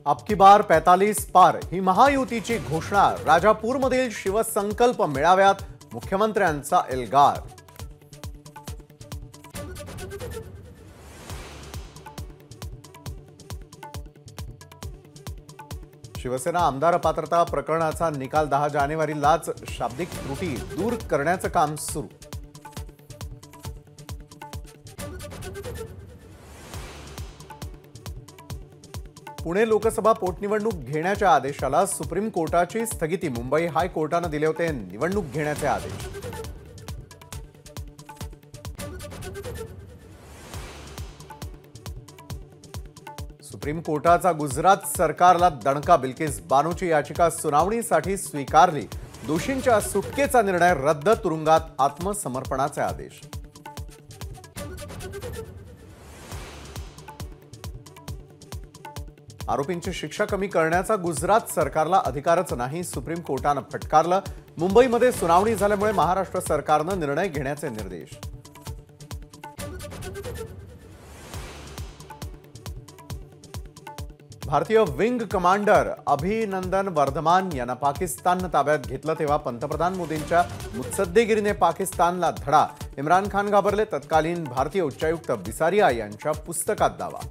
अब की बार 45 पार ही महायुतीची घोषणा। राजापूरमधील शिवसंकल्प मेळाव्यात मुख्यमंत्र्यांचा एल्गार। शिवसेना आमदार पात्रता प्रकरणाचा निकाल 10 जानेवारीलाच शाब्दिक त्रुटी दूर करण्याचं काम सुरू। पुणे लोकसभा पोटनिवडणूक घेण्याच्या आदेशाला सुप्रीम कोर्टाची स्थगिती। मुंबई हायकोर्टाने दिले होते निवडणूक घेण्याचे आदेश। सुप्रीम कोर्टाचा गुजरात सरकारला दणका। बिल्किस बानोची याचिका सुनावणीसाठी स्वीकारली। दोषींच्या सुटकेचा निर्णय रद्द। तुरुंगात आत्मसमर्पणाचे आदेश। आरोपींची शिक्षा कमी करण्याचा गुजरात सरकारला अधिकारच नाही, सुप्रीम कोर्टाने फटकारलं। मुंबईमध्ये सुनावणी झाल्यामुळे महाराष्ट्र सरकारने निर्णय घेण्याचे निर्देश। भारतीय विंग कमांडर अभिनंदन वर्धमान यांना पाकिस्तानने ताब्यात घेतलं तेव्हा पंतप्रधान मोदींच्या मुत्सद्देगिरीने पाकिस्तानला धडा। इम्रान खान घाबरले। तत्कालीन भारतीय उच्चायुक्त बिसारिया यांच्या पुस्तकात दावा।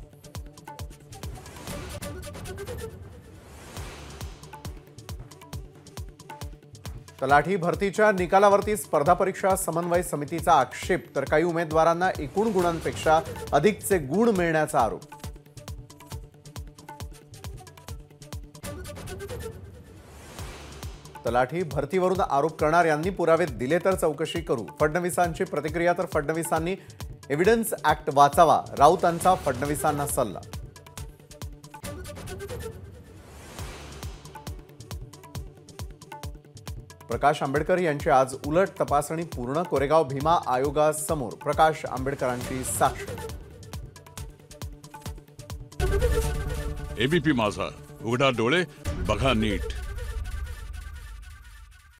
तलाठी भरतीच्या निकालावरती स्पर्धा परीक्षा समन्वय समितीचा आक्षेप। तर काही उमेदवारांना एकूण गुणांपेक्षा अधिकचे गुण मिळण्याचा आरोप। तलाठी भरतीवरून आरोप करणाऱ्यांनी पुरावे दिले तर चौकशी करू। फडणवीसांची प्रतिक्रिया। तर फडणवीसांनी एव्हिडन्स ऍक्ट वाचावा, राऊतांचा फडणवीसांना सल्ला। प्रकाश आंबेडकर यांची आज उलट तपासणी पूर्ण। कोरेगाव भीमा आयोगासमोर प्रकाश आंबेडकरांची साक्ष। एबीपी माझा, उघडा डोळे बघा नीट।